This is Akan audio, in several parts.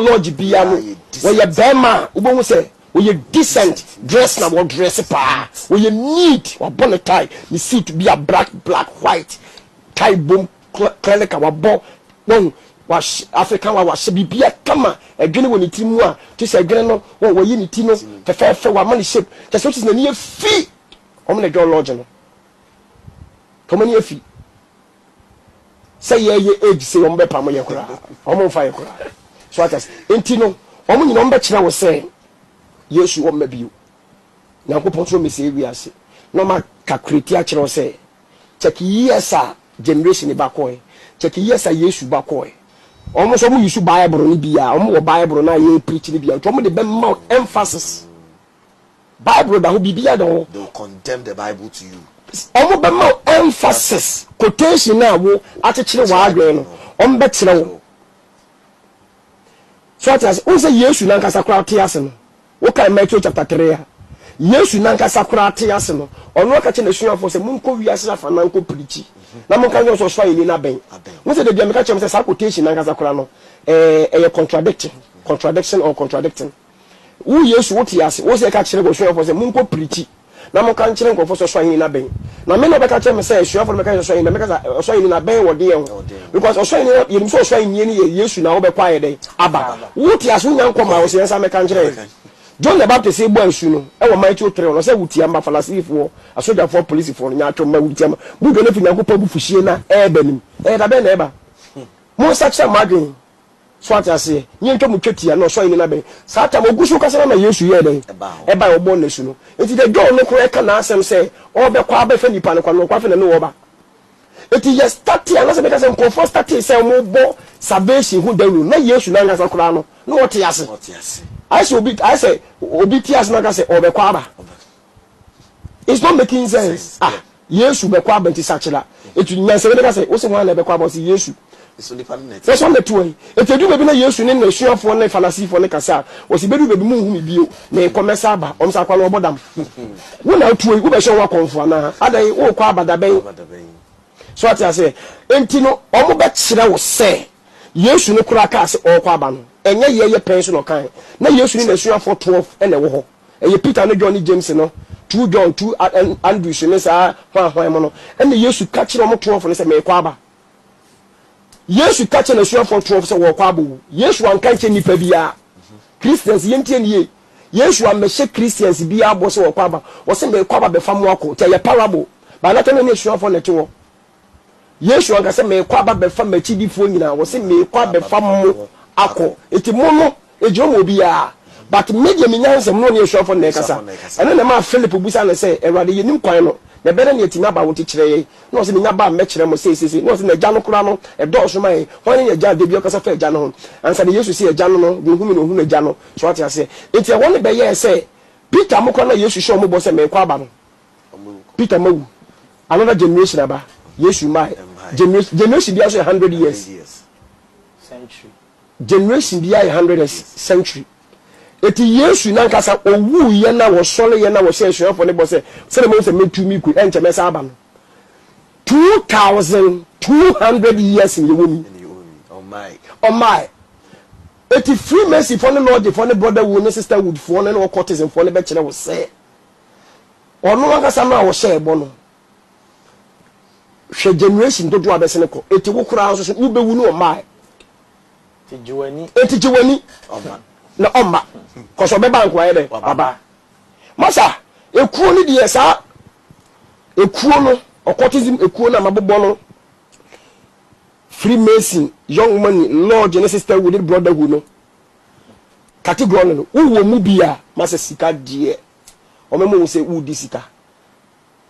lodge bia no we ye bema ubo say we ye decent dress na we dress pa we ye neat we born a tie the suit be a black white tie boom clinic wa bo no was African was bibia kama adwene woni timu a to say adwene no wo yi ni ti no fe wa money shape just what is na near fee omo na John lodge no come near fee say ye age say omo be pam ye kura omo fa ye kura so atas enti no omo nyina omo be kira wo say Yesu omo biu na ko potro me say wi ase no ma calculate a kira wo say check years a generation ba ko check years a Yesu ba ko almost some use Bible ni bia omo Bible na ye preach ni bia omo de be more emphasis Bible da ho bibia do they will condemn the Bible to you omo be more emphasis quotation na wo atechire wa adwen no omo be kire wo so that as say Yesu na nkasa kra te ase no wo kan Matthew chapter 3 Yesu na nkasa kra te ase no ono ka che na suafo se munko wiase afa na nko preach na mo kan yo so so ni na ben wo se de bia me ka che me say quotation na nkasa kra no contradiction or contradicting wo Yesu wo te ase wo se ka kire go suafo se munko preach na mo kan kire nko so ni na ben na me no be ka che me say suafo me ka so ni me ka so ni na ben wo de because so ni ye so so ni ye Yesu na wo be kwae den aba wo te ase wo nyanko ma wo se nsa me kan kire John the Baptist say boy su no e wo Matthew 3 no say wutia mba falasifo asoja for police for nya atwo ma wutia ma bu do no fi nyanko pa bu fuhie na e ba nim e da be na e ba mo sacha madwen so atase nyi ntwa mutwatia no so yin na be sa ta mo gusu kasa na Yesu ye den e ba obo na su no enti de John no ko e ka na asem say o be kwa be fa nipa no kwa no kwa fa na no wo ba enti yes start ya na se be ka se ko for start say mo bo salvation hu dawu na Yesu na ngasa kura no no what yase I say obedience na ka say obekwaba. It's not making sense. Yesu bekwaba nti sachira. Etu nyanse we ka say wo se wan na bekwaba si Yesu. It's only part net. That's one the two. Etu du bebi na Yesu ne na suafo na falasifo ne kasa. Wo se bedu bebi mu hu mi bio. Na komesa aba, om sa kwalo obodam. Wo na tu wo be hwe wa konfo na. Adai wo kwa abada ben. So what I say, enti no omo be kire wo say Yesu ne kura ka say o kwa aba no. Enye ye pension no kan na Yesu ni na suafo 12 ene wo ho eye Peter no John James no 2 John 2 Andrew ne sa hwan mo no ene Yesu ka kire mo 12 ne se me kwa ba Yesu ka kire na suafo 12 se wo kwa ba Yesu an kan che nipa bia Christians yentie nie Yesu an mehye Christians bia bo se wo kwa ba wo se me kwa ba be fam wako te ye parable ba na tene ne suafo na te wo Yesu an ka se me kwa ba be fam machidifo nyina wo se me kwa be fam mo ako eti mono ejomo bia but media minyanse mo ne ehwafo na ekasa ene na ma Philip busa na say erade yenim kwan no na bere na etima ba wonti kire ye no se nya ba me kire mo sei no se na gya no kura no e do so mai hon ne gya de bi okasa fa gya no ho ansa de Yesu se gya no de hu mi no hu na gya no so ati ase eti e won be ye say Peter mo kra na Yesu show mo bo se me kwa ba no Peter mawu another generation aba Yesu mai generation bi aso 100 years century generation bi 100 century eti Yesu na nkasa owu ye na wo sole ye na wo hye for ne bo se mo se metu mi ku enche mesa aba no 2200 years in yewomi oh my eti Freemason for ne lord for ne brotherhood ne sisterhood for ne courtesan for ne be kire wo se ono nkasa na wo hye ebo no hwe generation dodo abese ne ko eti wo kura so wo bewu no oh my eti jiwani na omma koso be bank wa ye baba masa ekuo ni de sa ekuo no occultism ekuo na mabobo no Freemason young money lord and sister with brotherhood no category no wo mu bia masa sika de o memo se wo di sika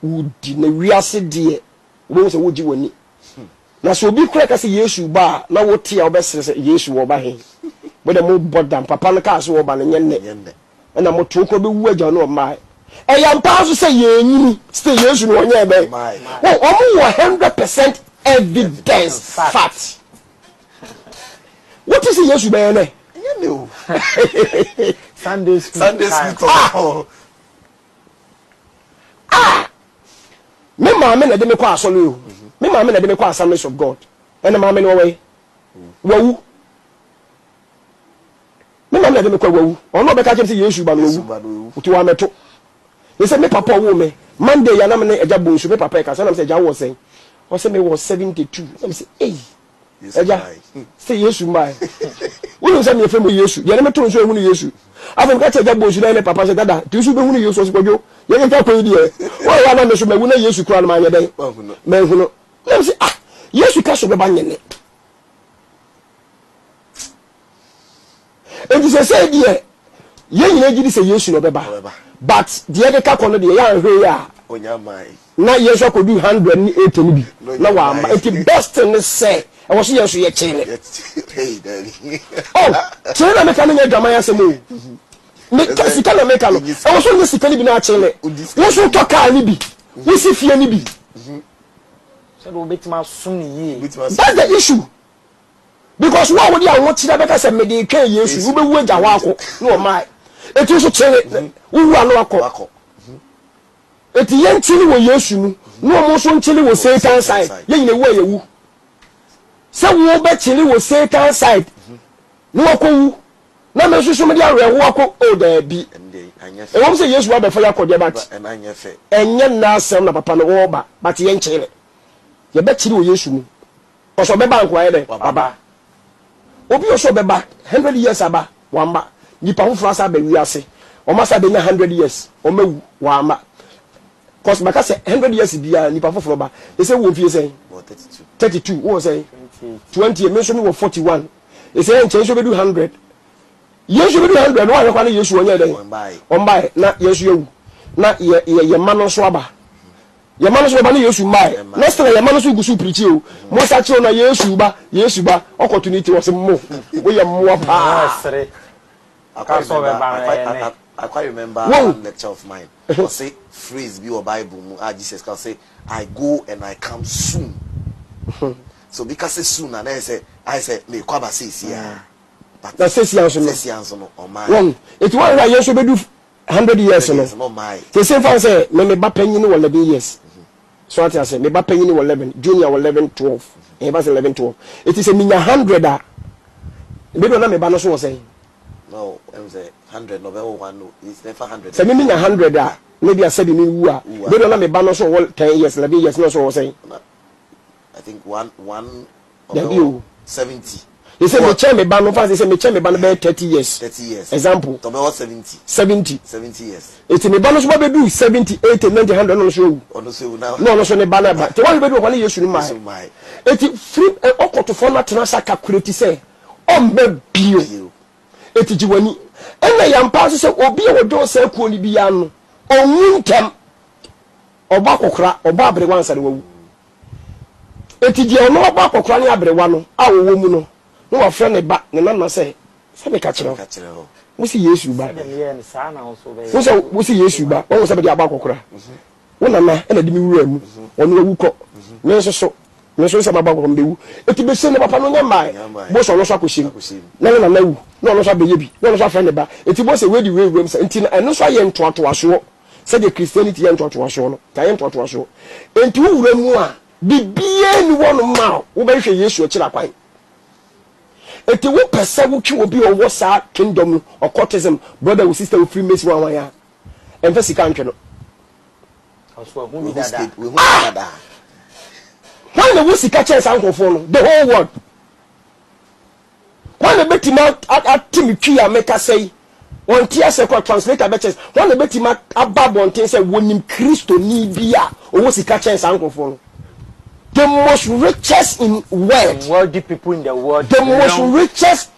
wo di na wiase de wo se wo jiwani na so obi kura ka se Yesu ba na wo tia obesere se Yesu wo ba he bo de mo bodam papa no ka so wo ba na nyenne na mo to ko be wu agya no ma e ya mpa so se ye nyini se Yesu no onye be wo omo 100% evidence fact what is Yesu be ne no Sunday school me ma me na de me kwa asole o me ma me na de me kwa Assemblies of God and ma me no way wawu madam na de me kwa wawu ono be ka kem say yesu ba no wawu uti wa meto they say me papa wo me Monday ya na me eja bonsu me papa e ka say na me say eja wo sen o say me was 72 na say eh eja say yesu mai wo say me fe mo yesu ye na me to nso ehunu yesu afem ka che eja bonsu na me papa say dada ti su be hunu yesu so kwadwo ye nka ko yi e wo ya na me so me wu na yesu kura na ma anye den me hunu na say ah yesu ka so be ba nyene and you say dear ye nyina gidi say yesu no beba but the ka kono de ya hwe ya onya mai na yesu akodu 180 ni bi na wa ma it best in say e wo so yesu ye chele hey daddy oh chele me kan nya dama ya semo me ka sika na me ka no e wo so nye sika ni bi na chele wo so to ka ni bi wo si fie ni bi so do betima sum ni ye that's the issue because what would you want to make us a medical yesu wo be wo ja wa ko no mai eti so chele wo anu akọ eti ye ntili wo yesu nu no mo so ntili wo Satan side ye nyine wo yewu se wo be chili wo Satan side no akọwu na me so me dia rewo akọ o da bi e wo se yesu wa be fa yakọ de bat enye na asem na papa no wo ba but ye nchile ye be chili wo yesu nu o so be bank wa ye de baba obi o so be ba 100 years aba wamba nipa ho frasa ba wi ase o ma sa be nya 100 years o mawu wamba cause maka say 100 years bia nipa foforo ba e say wo fie say 32 wo say 20 me so me wo 41 e say enche so be do 100 yesu be do 100 no wa kwa na yesu wonya den on bai na yesu yewu na ye mano so aba ye mano so ba na yesu mai next time ye mano so gusu preach o mo sa che na yesu ba opportunity was mo wo ye mo pa I quite remember one lecture of mine. I say phrase be your Bible. Jesus can say, "I go and I come soon." So because it's soon, and I say, "Me kwaba says yeah." But that says no. Oh my. It was like you should do 100 years no. My. The same fan say, "Me ba penny no 11 years." So I say, "Me ba penny no 11, junior 11, 12." E ba 11, 12. It is a minya 100 ah. Me do na me ba no so say. No, I'm say 100 no be one no. It's never 100. Say me minya 100 ah. Maybe I said me wu ah. Me do na me ba no so 10 years, 11 years no so say. I think one 70. He said me chair me ba no fast. He said me chair me ba no be 30 years. 30 years. Example. To be 70. 70 years. It me ba no so be do 70, 80, 90, 100 no so. Ono so now. No so ne ba na ba. Te wa be do kwa na Yesu ni mai. Eti free okotofo na tena sa calculate say o me bio. Eti jiwani ena yampa so se obi e wodo se ku oni bia no onwuntem oba kokra oba abrewa ansare wawu eti je no oba kokra ni abrewa no a wo mu no no wa frɛ ne ba ne nana se me ka kyerɛ ho wo si Yesu ba wo se wo si Yesu ba wo se be dia ba kokra wo nana ena di mi wura mu ono wawu kɔ me so se baba ko mbewu eti be se ne papa no nya mai bo so no so akoshim na na wu no no so be yebi no so afre ne ba eti bo se we di we wem se enti eno so aye ntoato aso se de Christianity ye ntoato aso no ta ye ntoato aso enti wo wura mu a bibie ni wono ma wo be hwe Yesu akira kwan eti wo pese wo twi obi o wo sa kingdom occultism brother or sister free mason wan ya emphasize kan twe no aso hu mi dada we hu dada. When the wusi catch us uncle for the whole world. When the betty mount at Timothy make us say, one tear second translator betches, when the betty mount above one thing say, when him Christo need be or wusi catch us uncle for the most richest in world, worldly people in the world, the most richest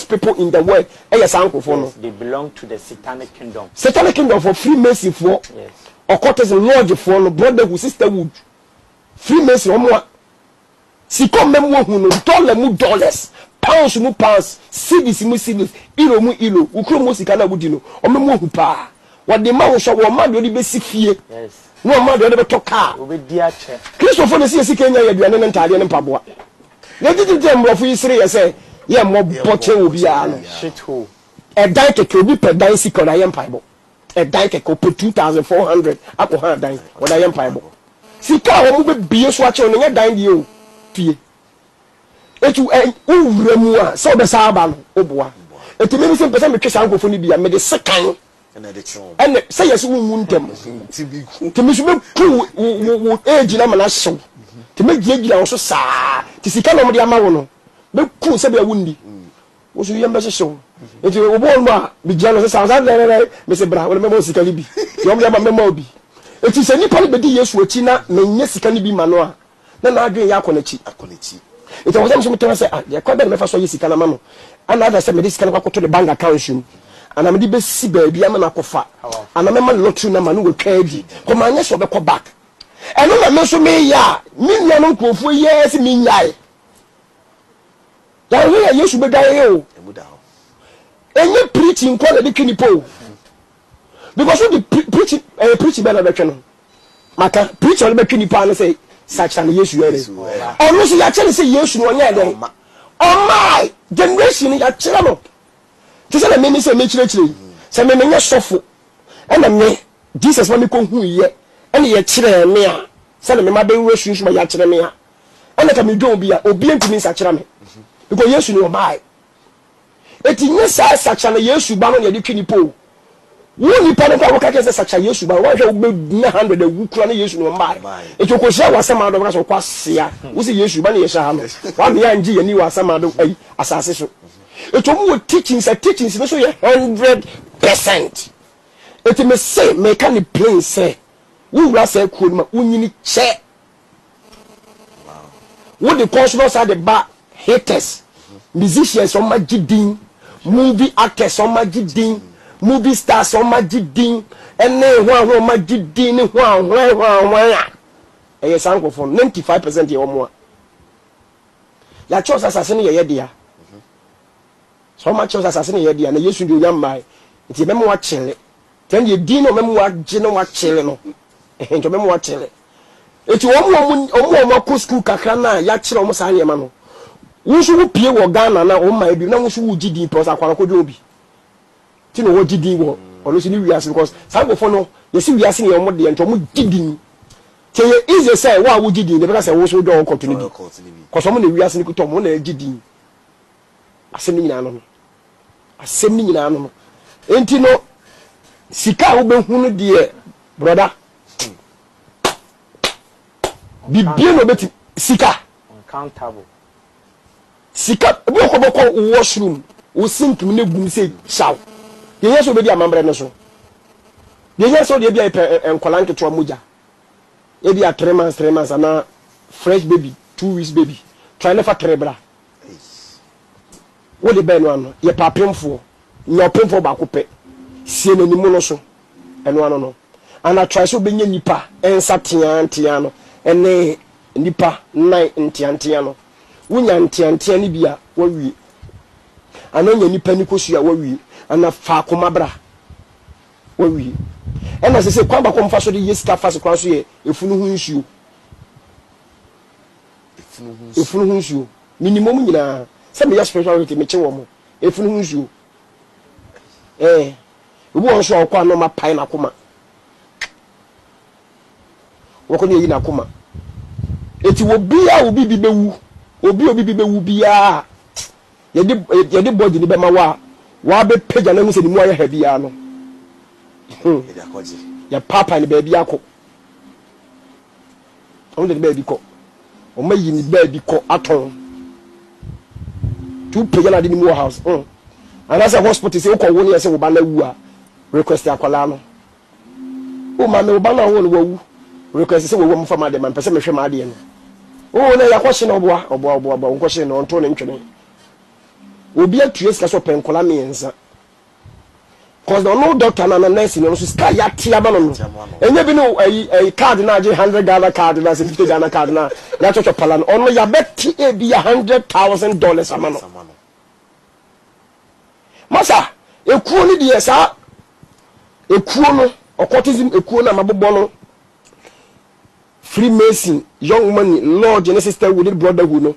people in the world. Yes, uncle for they belong to the satanic kingdom. Satanic kingdom for Freemason for occultism, lodge for brotherhood, sisterhood. Freemason omo siko memo hu no $dollars pounds mu pounds cedis mu cedis euro mu euro ukro mu sika na wudi no omemo hu pa wode ma wo so wo ma de be si fie no ma de be to car obedi a che Christopher ne si sika nya ya duane ne ntade ne mpaboa ne didi dem rofo yisire ye se ye mo boche obi a no shit hole e dan keke obi pe dan sika na ye mpaibo e dan keke op 2400 akoha dan wona ye mpaibo sika wo mu be bie so ache no nya dan die o fie etu owura mu a so be sa aba no oboa etime bi se pese me twesa nkofo ni bia me de sekan ene say yes won ntem timi so be ku age na mana hyew timi giagira wo so saa ti sika no mo de ama wo no be ku se be wundi wo so yem be hyew enti wo bo ma bi gia no saa saa me se bra wo me mo sika ni bi yo me ma me ma obi eti se nipa ni be di Yesu achi na menye sika ni bi ma no a na adwen ya akonachi eti wo se me tell say ah ya kwa be me fa so yesika na ma no ana ada se me di sika na kwakoto the bank account shum ana me di be si ba bia me na kofa ana me ma lottery na ma no wotwa di ko ma anya so be ko back eno na me so me ya mi nya no nkofo yes mi nyai ya we Yesu be dai o enye preaching ko na di kinipo because the preaching be na be tweno maka preacher be kinipo na say sacha na Yesu ere onu so ya chele say Yesu no nya den oh my generation ya chele no tese na me say me chire say me nya sofo e na me Jesus wa me ko hu ye ene ye chire me a say na me ma be wu sunsun ma ya chire me a ene ka me do obi a obi ntimi sa chire me because Yesu no my eti nya sa sacha na Yesu ba no ye de twinipo wo ni pa no kwa ka kese sacha Yesu ba wo hwe wo be 100 ewu kura na Yesu no my eti ko hia wasama do ka so kwa sia wo se Yesu ba na ye hia ha no wa me ya nji ye ni wasama do ai asase so eti mo teachings no so ye 100%. Eti me say me can the plain say wo wura say ko ma unyini che wo the consumers are the ba haters musicians on magidin movie actors on magidin movie stars on magidin ene ho magidin ni ho e sanko for 95% ye omo ya chose asase ne ye dia so much chose asase ne ye dia na Yesu ndi onyamai nti memo wa chele ten ye din no memo wa je no wa chele no nto memo wa chele eti omo ko school kakra na ya chele omo sa nyema no wusu wo pie wo Ghana na o ma bi na wusu wo gidi pos akwara ko do bi ti no wo gidi wo ono si ni wiase because sango fo no ye si wiase ne omo de nto omo gidi te ye easy say wa wo gidi ne be say wo so do continue because omo ne wiase ne kuto omo na gidi asem ni nyina no enti no sika wo be hunu de brother bibie no beti sika uncountable sika bi okoboko washroom wo sink me negum say shaw ye yeso be di amambre no so ye yeso de bia enkola nketo moja e bia 3 months ana fresh baby 2 weeks baby try never trebra wo de ben no ye papemfo nyopemfo ba ko pe sie nanimu no so eno ano no ana try so be nya nipa ensa tiantia no ene nipa nine ntiantia no wunya ntiantia ni bia wawie ana nya nipa ni kosua wawie ana fa komabra wawie ena se kwamba ko mfa so de yeska fa so kwa so ye efunu hu nsuo minimum nyina se me spirituality me che wo mo efunu hu nsuo obu won so akwa no ma pai na koma woko ne yi na koma eti wo bia obi bi bewu obi bi bewu bia ye de body ni be ma wa be page na mu se ni mu aye ha bia no ya papa ni ba bia ko on de ba bi ko o ma yi ni ba bi ko aton tu page na de ni mu house and as a hospital say ko wo ne say wo ba na wu a request akwala no o ma me wo ba na wo no wu request say wo mfa ma de man pese me hwe ma de no o na ya kwhye na obo nkwhye na onto ne ntwene obi atue sika so penkola mienza cause no doctor na nurse no so sika ya tia ba no enye bi no card na je 100 Ghana card na 50 Ghana card na ya chocho pala no ono ya beti e bi $100,000 amano masa ekuo ni de sa ekuo no occultism ekuo na mabobọ no Freemason, young money, Lord, and sister with brotherhood no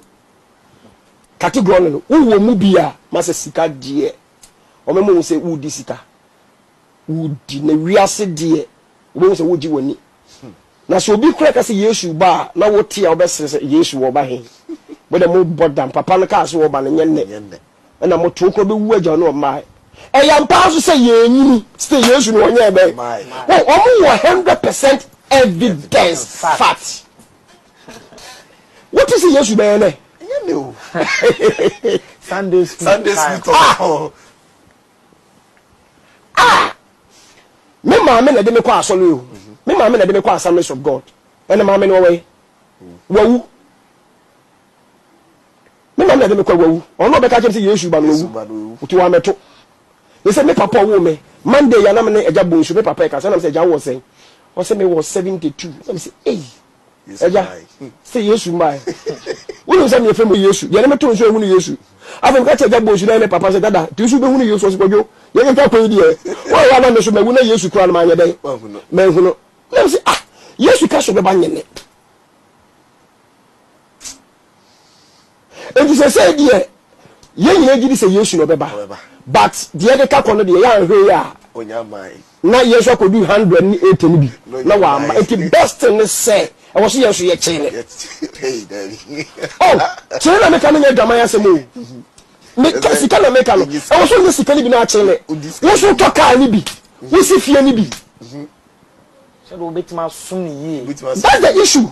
category no wo mu bia masa sika die o memo say wo di sika wo di na wiase die wo say wo ji wani na so obi kura ka say Yesu ba na wo tie obesere say Yesu wo ba he bo de mo bodam papa no ka so wo ba no nyenne na mo to ko be wu agya no mai e ya mpa so say ye nyini stay Yesu no onye be omo 100% evidence fact what is Yesu be na no Sunday school me maame na de me kwa asole o me maame na de me kwa Assemblies of God ene maame no we wawu me maame na de me kwa wawu ono be ka jem say Yesu ba no wawu uti wa meto they say me papa wo me Monday ya na me ne eja bonsu me papa e ka say na me say eja wo say o say me was 72 na me say eja say Yesu mai wo no say me fe mo Yesu ye na me to nso ehunu Yesu afem ka eja bonsu na me papa say dada ti su be hunu Yesu so kojo ye nka ko yi e wo wa na me so me wu na Yesu kura na ma anye den me hunu na me say Yesu ka so be ba nyene enti say die ye nyina gidi say Yesu no be ba but the other ka no de ya hwe ya onya mai na Yesu akodu 180 ni bi na wa ma it best thing say e wo so Yesu ye chele hey daddy chele na me ka no dwama ya semo me ka sika na me ka no e wo so ni sika ni bi na chele wo so to ka ni bi wo si fie ni bi so do betima sum ni ye that's the issue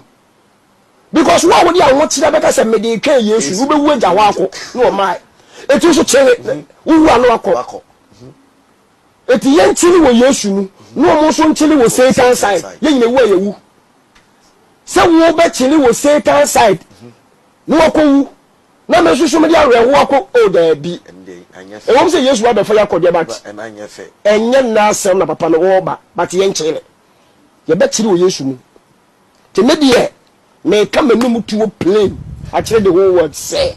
because what would you want to better say me dey kan Yesu wo be wu agya wa akọ no mai eti so chele wu anu akọ eti ye ntili wo Yesu nu no mo so ntili wo Satan side ye nyina wu ayewu se wo be chili wo Satan side no akọwu na me so me dia rewo akọ o da bi e wo say Yesu abefa ya akọ de ba enye na asem na papa no wo ba but ye nchele ye be chili wo Yesu nu te me die me ka manum tuo plane a kire the whole world say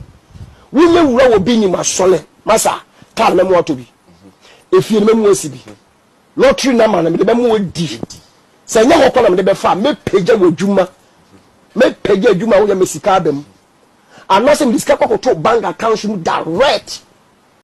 we me wura wo bi ni masole masa kar me mo to bi efie me mo asi bi lottery na ma na me de be mo di se nya ho kola me de be fa me pagya wo dwuma me pagya dwuma wo ya me sika abem anase me sika kokoto bank account mu direct